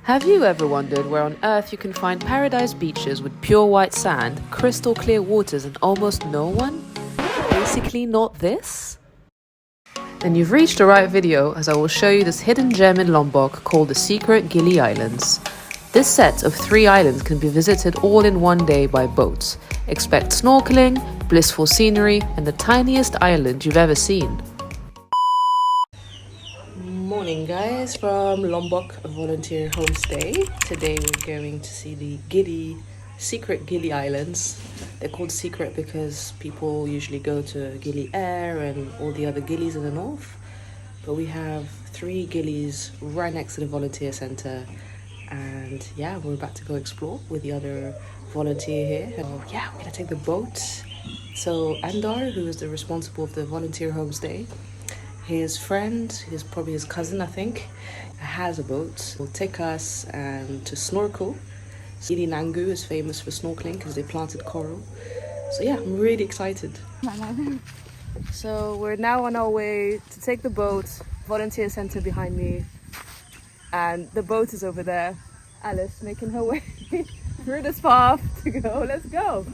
Have you ever wondered where on earth you can find paradise beaches with pure white sand, crystal clear waters and almost no one? Basically not this? Then you've reached the right video, as I will show you this hidden gem in Lombok called the secret Gili Islands. This set of 3 islands can be visited all in one day by boats. Expect snorkeling, blissful scenery and the tiniest island you've ever seen. Morning guys, from Lombok volunteer homestay. Today we're going to see the secret Gili Islands. They're called secret because people usually go to Gili Air and all the other Gilis in the north. But we have 3 Gilis right next to the volunteer center. And yeah, we're about to go explore with the other volunteer here. So yeah, we're gonna take the boat. So Andar, who is the responsible of the volunteer homestay, his friend, probably his cousin, I think, has a boat. Will take us to snorkel. Gili Nangu is famous for snorkeling because they planted coral. So yeah, I'm really excited. So we're now on our way to take the boat. Volunteer center behind me, and the boat is over there. Alice making her way through this path to go. Let's go.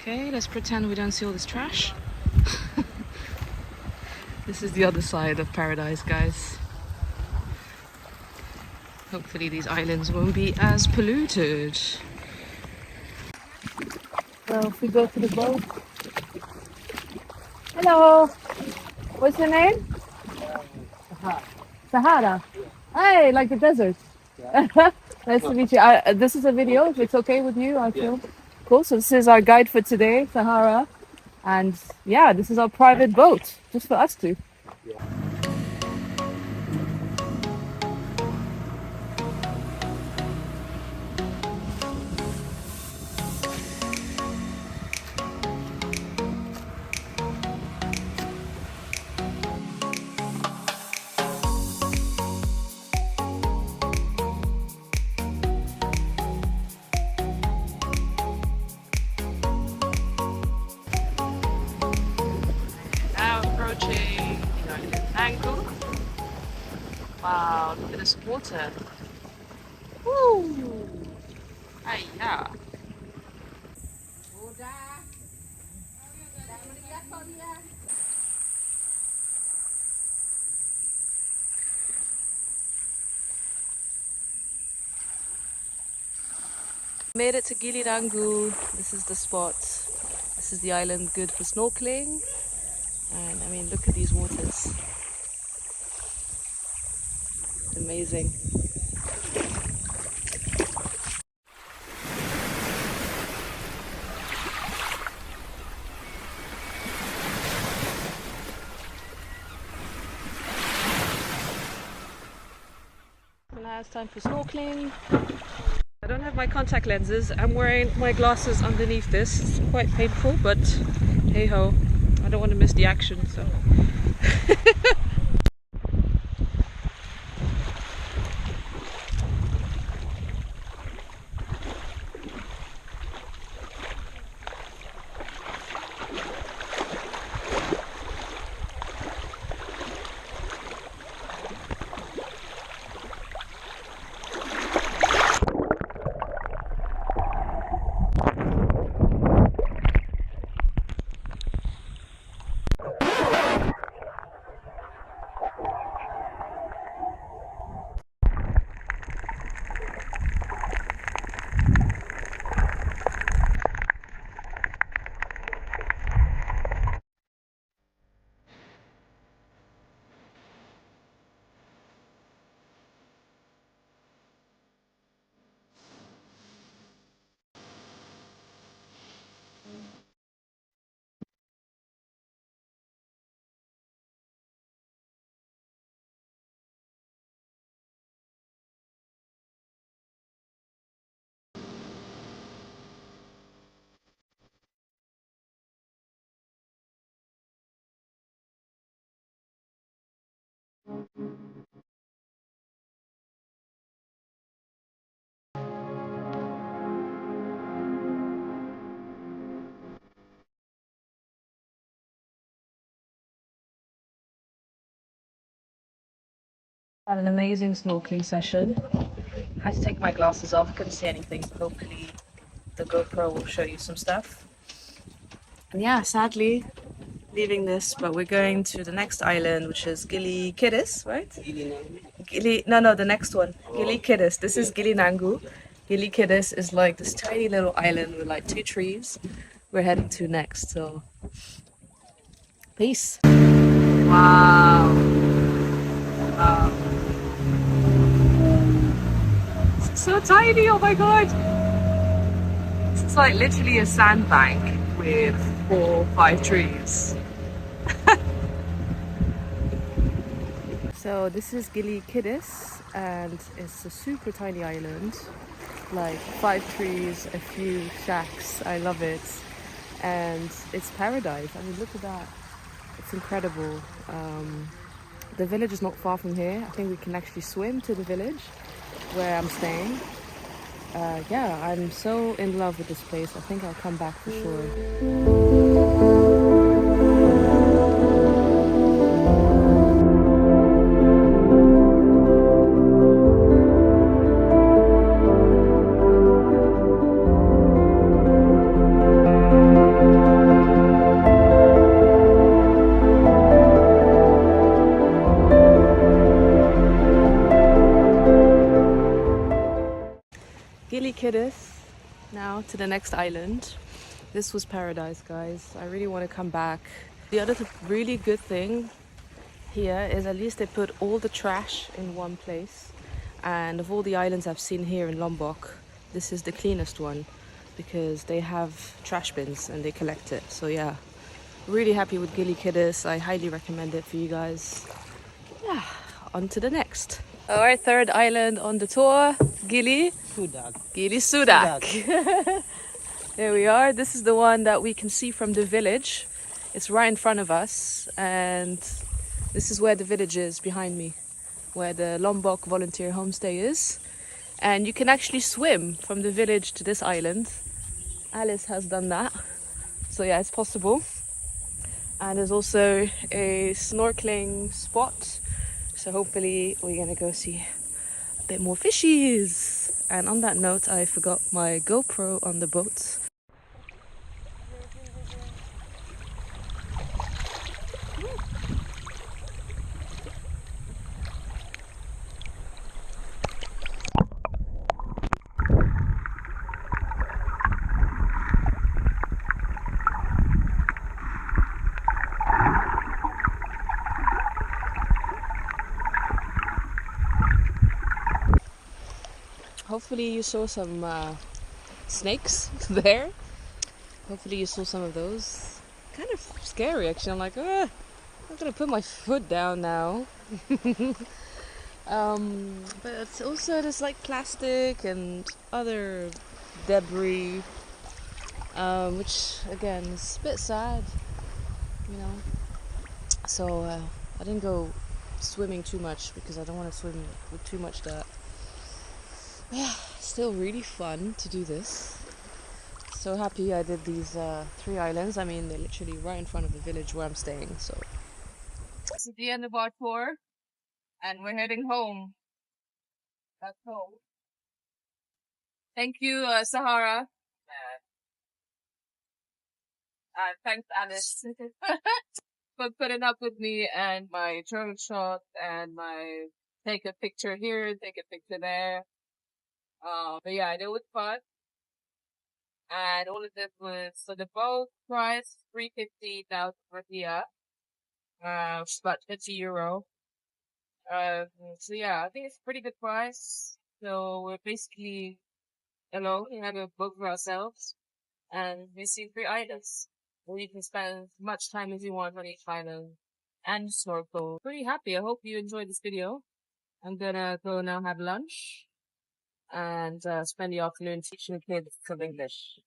Okay, let's pretend we don't see all this trash. This is the other side of paradise, guys. Hopefully these islands won't be as polluted. Well, if we go to the boat. Hello! What's your name? Sahara. Hey, like the desert. Nice to meet you. This is a video, if it's okay with you, I feel. Cool, so this is our guide for today, Sahara. And yeah, this is our private boat, just for us two. Approaching Nangu. Wow, look at this water. Woo! Hiya. Made it to Gili Nangu. This is the spot. This is the island good for snorkeling. And I mean, look at these waters. It's amazing. Now it's time for snorkeling. I don't have my contact lenses. I'm wearing my glasses underneath this. It's quite painful, but hey ho. I don't want to miss the action, so. Had an amazing snorkeling session. I had to take my glasses off, couldn't see anything, but hopefully the GoPro will show you some stuff. And yeah, sadly, leaving this, but we're going to the next island, which is Gili Kedis, right? Gili, no, the next one. Gili Kedis. This is Gili Nangu. Gili Kedis is like this tiny little island with like 2 trees. We're heading to next, so peace. Wow. Wow. This is so tiny, oh my god. This is like literally a sandbank with 4 or 5 trees. So this is Gili Kedis and it's a super tiny island, like 5 trees, a few shacks. I love it, and it's paradise. I mean, look at that, it's incredible. The village is not far from here. I think we can actually swim to the village where I'm staying. Yeah, I'm so in love with this place. I think I'll come back for sure. Gili Kedis, now to the next island. This was paradise, guys. I really want to come back. The other really good thing here is at least they put all the trash in one place. And of all the islands I've seen here in Lombok, this is the cleanest one because they have trash bins and they collect it. So yeah, really happy with Gili Kedis. I highly recommend it for you guys. Yeah, on to the next. Our third island on the tour, Gili Sudak. Gili Sudak. There we are. This is the one that we can see from the village. It's right in front of us, and this is where the village is behind me, where the Lombok volunteer homestay is. And you can actually swim from the village to this island. Alice has done that. So yeah, it's possible. And there's also a snorkeling spot. So hopefully we're gonna go see a bit more fishies. And on that note, I forgot my GoPro on the boat. Hopefully you saw some snakes there. Hopefully you saw some of those. Kind of scary actually. I'm like, I'm gonna put my foot down now. But also there's like plastic and other debris, which again is a bit sad, you know. So I didn't go swimming too much because I don't want to swim with too much dirt. Yeah, still really fun to do this. So happy I did these 3 islands. I mean, they're literally right in front of the village where I'm staying. So this is the end of our tour, and we're heading home. Back home. Thank you, Sahara. Thanks, Alice, for putting up with me and my drone shot and my take a picture here, take a picture there. But yeah, it was fun. And all of this was, so the boat price, 350 now for here. It's about 50 euro. So yeah, I think it's a pretty good price. So we're basically alone. We have a boat for ourselves. And we see 3 islands where you can spend as much time as you want on each island and snorkel. Pretty happy. I hope you enjoyed this video. I'm gonna go now have lunch and spend the afternoon teaching the kids some English.